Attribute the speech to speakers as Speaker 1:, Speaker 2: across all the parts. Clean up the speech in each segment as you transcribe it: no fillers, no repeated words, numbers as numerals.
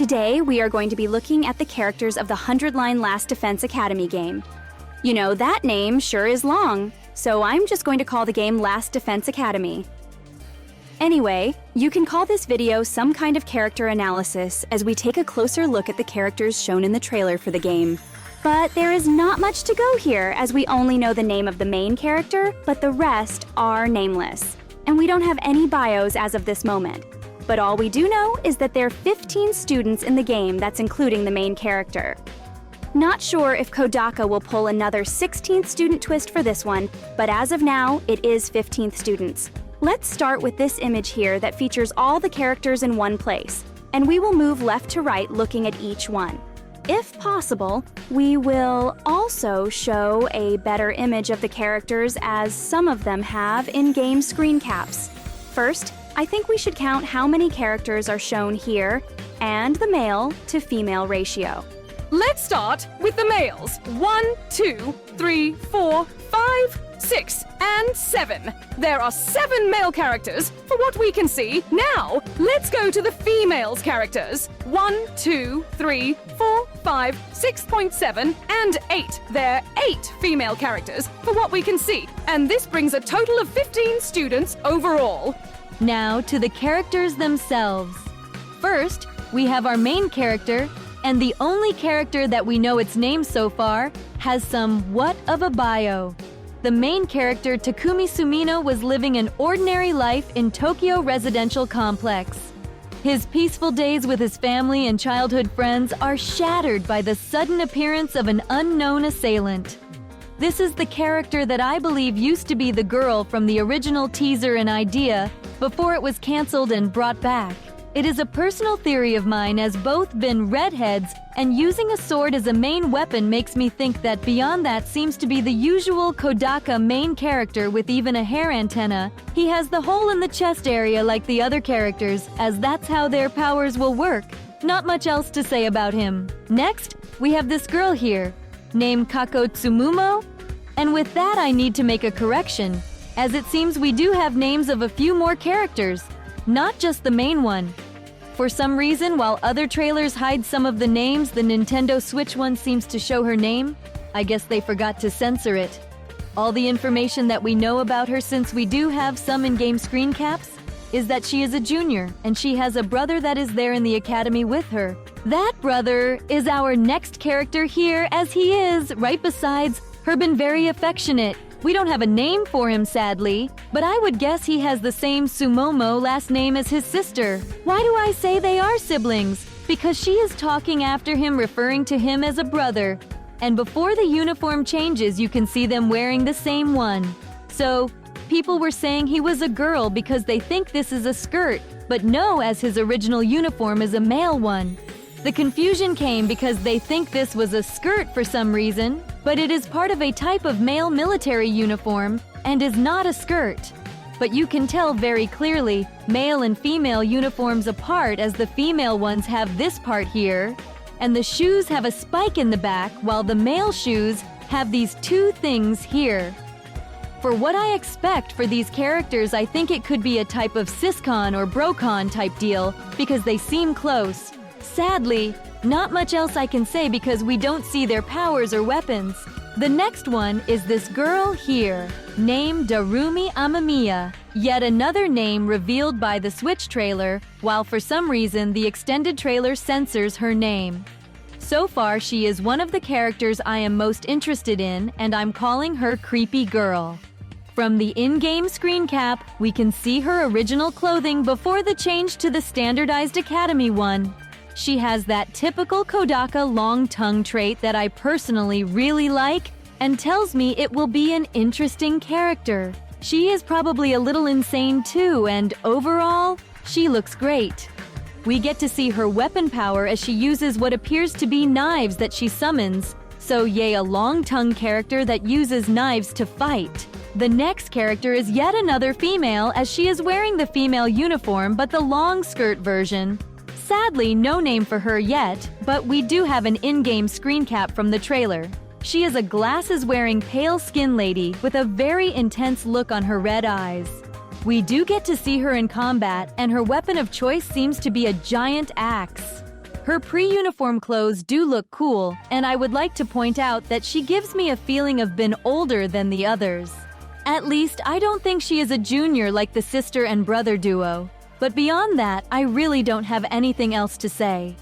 Speaker 1: Today, we are going to be looking at the characters of the 100-line Last Defense Academy game. You know, that name sure is long, so I'm just going to call the game Last Defense Academy. Anyway, you can call this video some kind of character analysis as we take a closer look at the characters shown in the trailer for the game. But there is not much to go here, as we only know the name of the main character, but the rest are nameless. And we don't have any bios as of this moment. But all we do know is that there are 15 students in the game, that's including the main character. Not sure if Kodaka will pull another 16th student twist for this one, but as of now, it is 15th students. Let's start with this image here that features all the characters in one place, and we will move left to right looking at each one. If possible, we will also show a better image of the characters as some of them have in-game screen caps. First, I think we should count how many characters are shown here and the male to female ratio.
Speaker 2: Let's start with the males. 1, 2, 3, 4, 5, 6, and 7. There are 7 male characters for what we can see. Now, let's go to the females' characters. 1, 2, 3, 4, 5, 6.7, and 8. There are 8 female characters for what we can see. And this brings a total of 15 students overall.
Speaker 3: Now to the characters themselves. First, we have our main character, and the only character that we know its name so far has somewhat of a bio. The main character, Takumi Sumino, was living an ordinary life in Tokyo residential complex. His peaceful days with his family and childhood friends are shattered by the sudden appearance of an unknown assailant. This is the character that I believe used to be the girl from the original teaser and idea before it was canceled and brought back. It is a personal theory of mine, as both been redheads, and using a sword as a main weapon makes me think that beyond that seems to be the usual Kodaka main character with even a hair antenna. He has the hole in the chest area like the other characters, as that's how their powers will work. Not much else to say about him. Next, we have this girl here, named Kako Tsumumo, and with that I need to make a correction, as it seems we do have names of a few more characters, not just the main one. For some reason, while other trailers hide some of the names, the Nintendo Switch one seems to show her name. I guess they forgot to censor it. All the information that we know about her, since we do have some in-game screen caps, is that she is a junior, and she has a brother that is there in the academy with her. That brother is our next character here, as he is, right besides her, been very affectionate. We don't have a name for him, sadly, but I would guess he has the same Sumomo last name as his sister. Why do I say they are siblings? Because she is talking after him, referring to him as a brother. And before the uniform changes, you can see them wearing the same one. So, people were saying he was a girl because they think this is a skirt, but no, as his original uniform is a male one. The confusion came because they think this was a skirt for some reason, but it is part of a type of male military uniform and is not a skirt. But you can tell very clearly male and female uniforms apart, as the female ones have this part here, and the shoes have a spike in the back, while the male shoes have these two things here. For what I expect for these characters, I think it could be a type of Siscon or Brocon type deal, because they seem close. Sadly, not much else I can say because we don't see their powers or weapons. The next one is this girl here, named Darumi Amamiya, yet another name revealed by the Switch trailer, while for some reason the extended trailer censors her name. So far, she is one of the characters I am most interested in, and I'm calling her Creepy Girl. From the in-game screen cap, we can see her original clothing before the change to the standardized Academy one. She has that typical Kodaka long tongue trait that I personally really like, and tells me it will be an interesting character. She is probably a little insane too, and overall, she looks great. We get to see her weapon power as she uses what appears to be knives that she summons, so yay, a long tongue character that uses knives to fight. The next character is yet another female, as she is wearing the female uniform but the long skirt version. Sadly, no name for her yet, but we do have an in-game screen cap from the trailer. She is a glasses-wearing pale skin lady with a very intense look on her red eyes. We do get to see her in combat, and her weapon of choice seems to be a giant axe. Her pre-uniform clothes do look cool, and I would like to point out that she gives me a feeling of being older than the others. At least, I don't think she is a junior like the sister and brother duo. But beyond that, I really don't have anything else to say.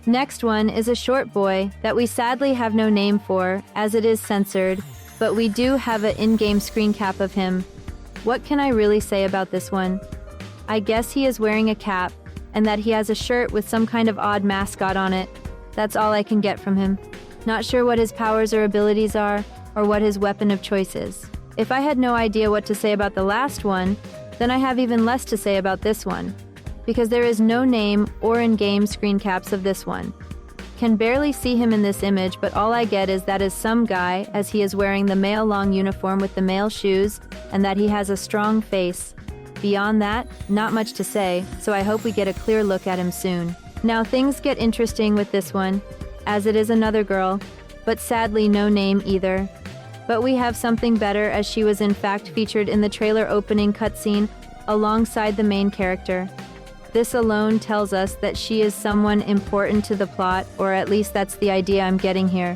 Speaker 3: Next one is a short boy that we sadly have no name for, as it is censored, but we do have an in-game screen cap of him. What can I really say about this one? I guess he is wearing a cap, and that he has a shirt with some kind of odd mascot on it. That's all I can get from him. Not sure what his powers or abilities are, or what his weapon of choice is. If I had no idea what to say about the last one, then I have even less to say about this one, because there is no name or in-game screen caps of this one. Can barely see him in this image, but all I get is that is some guy, as he is wearing the male long uniform with the male shoes, and that he has a strong face. Beyond that, not much to say, so I hope we get a clear look at him soon. Now things get interesting with this one, as it is another girl, but sadly no name either. But we have something better, as she was in fact featured in the trailer opening cutscene alongside the main character. This alone tells us that she is someone important to the plot, or at least that's the idea I'm getting here.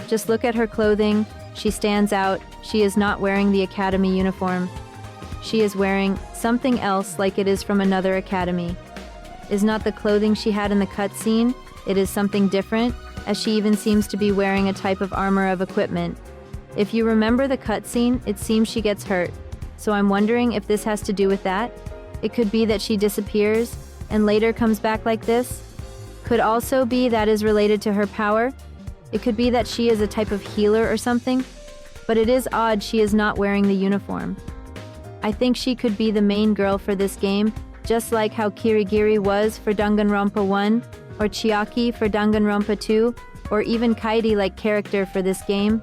Speaker 3: Just look at her clothing, she stands out, she is not wearing the academy uniform. She is wearing something else like it is from another academy. Is not the clothing she had in the cutscene, it is something different, as she even seems to be wearing a type of armor of equipment. If you remember the cutscene, it seems she gets hurt, so I'm wondering if this has to do with that. It could be that she disappears and later comes back like this. Could also be that is related to her power. It could be that she is a type of healer or something, but it is odd she is not wearing the uniform. I think she could be the main girl for this game, just like how Kirigiri was for Danganronpa 1, or Chiaki for Danganronpa 2, or even Kairi-like character for this game.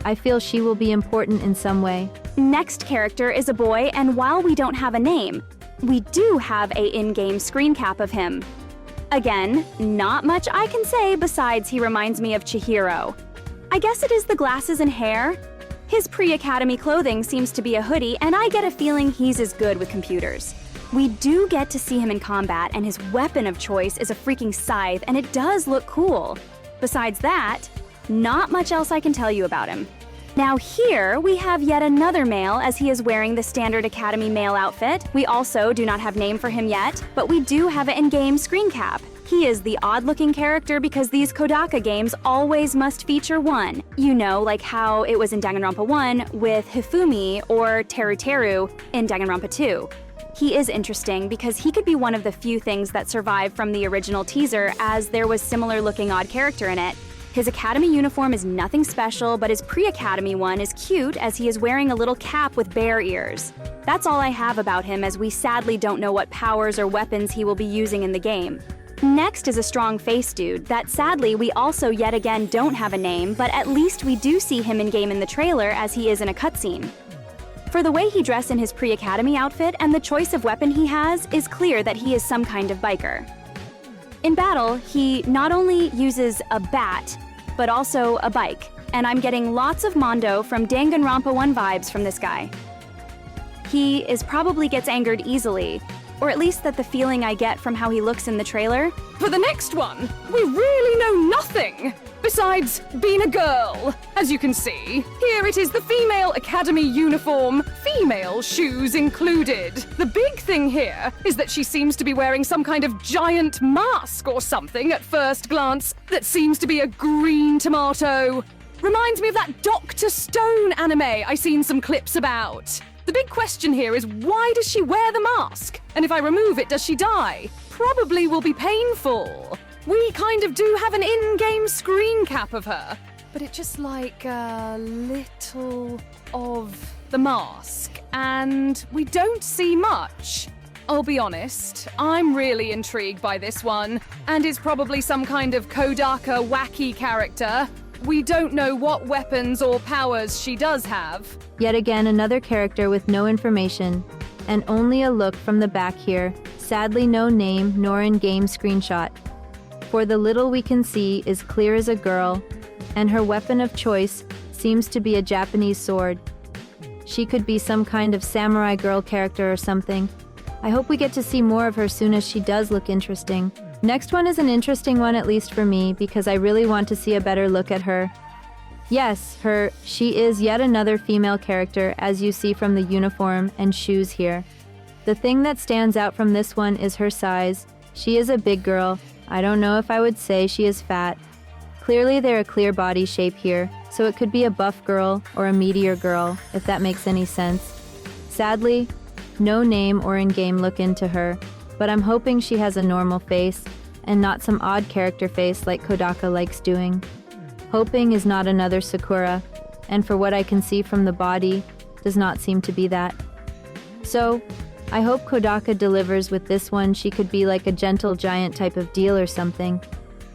Speaker 3: I feel she will be important in some way.
Speaker 1: Next character is a boy, and while we don't have a name, we do have a in-game screen cap of him. Again, not much I can say besides he reminds me of Chihiro. I guess it is the glasses and hair. His pre-academy clothing seems to be a hoodie, and I get a feeling he's as good with computers. We do get to see him in combat, and his weapon of choice is a freaking scythe, and it does look cool. Besides that, not much else I can tell you about him. Now here, we have yet another male, as he is wearing the standard Academy male outfit. We also do not have name for him yet, but we do have an in-game screen cap. He is the odd-looking character because these Kodaka games always must feature one. You know, like how it was in Danganronpa 1 with Hifumi or Teru Teru in Danganronpa 2. He is interesting because he could be one of the few things that survived from the original teaser, as there was similar-looking odd character in it. His Academy uniform is nothing special, but his pre-Academy one is cute as he is wearing a little cap with bear ears. That's all I have about him, as we sadly don't know what powers or weapons he will be using in the game. Next is a strong face dude that sadly we also yet again don't have a name, but at least we do see him in-game in the trailer as he is in a cutscene. For the way he dressed in his pre-Academy outfit and the choice of weapon he has, is clear that he is some kind of biker. In battle, he not only uses a bat, but also a bike, and I'm getting lots of Mondo from Danganronpa 1 vibes from this guy. He probably gets angered easily, or at least that's the feeling I get from how he looks in the trailer.
Speaker 2: For the next one, we really know nothing besides being a girl. As you can see, here it is the female academy uniform, female shoes included. The big thing here is that she seems to be wearing some kind of giant mask or something at first glance that seems to be a green tomato. Reminds me of that Dr. Stone anime I seen some clips about. The big question here is, why does she wear the mask? And if I remove it, does she die? Probably will be painful. We kind of do have an in-game screen cap of her, but it's just like a little of the mask, and we don't see much. I'll be honest, I'm really intrigued by this one, and it's probably some kind of Kodaka wacky character. We don't know what weapons or powers she does have.
Speaker 3: Yet again, another character with no information, and only a look from the back here. Sadly, no name nor in-game screenshot. For the little we can see is clear as a girl, and her weapon of choice seems to be a Japanese sword. She could be some kind of samurai girl character or something. I hope we get to see more of her soon, as she does look interesting. Next one is an interesting one, at least for me, because I really want to see a better look at her. Yes, she is yet another female character, as you see from the uniform and shoes here. The thing that stands out from this one is her size. She is a big girl. I don't know if I would say she is fat. Clearly they're a clear body shape here, so it could be a buff girl or a meteor girl, if that makes any sense. Sadly, no name or in-game look into her, but I'm hoping she has a normal face and not some odd character face like Kodaka likes doing. Hoping is not another Sakura, and for what I can see from the body, does not seem to be that. So, I hope Kodaka delivers with this one. She could be like a gentle giant type of deal or something.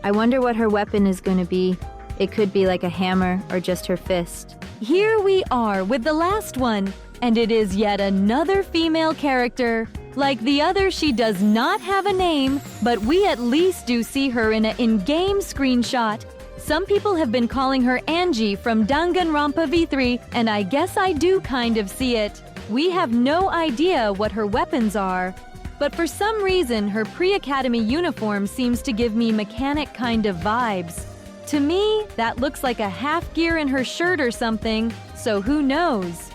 Speaker 3: I wonder what her weapon is going to be. It could be like a hammer or just her fist.
Speaker 2: Here we are with the last one, and it is yet another female character. Like the other, she does not have a name, but we at least do see her in an in-game screenshot. Some people have been calling her Angie from Danganronpa V3, and I guess I do kind of see it. We have no idea what her weapons are, but for some reason her pre-academy uniform seems to give me mechanic kind of vibes. To me, that looks like a half gear in her shirt or something, so who knows?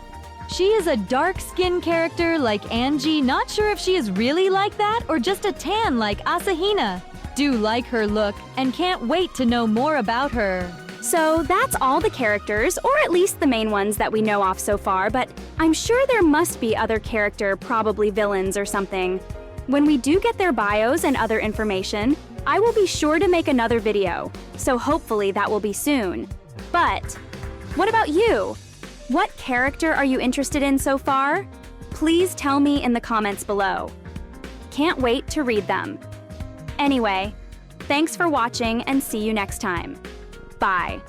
Speaker 2: She is a dark skin character like Angie, not sure if she is really like that or just a tan like Asahina. Do like her look and can't wait to know more about her.
Speaker 1: So that's all the characters, or at least the main ones that we know off so far, but I'm sure there must be other character, probably villains or something. When we do get their bios and other information, I will be sure to make another video, so hopefully that will be soon. But what about you? What character are you interested in so far? Please tell me in the comments below. Can't wait to read them. Anyway, thanks for watching and see you next time. Bye.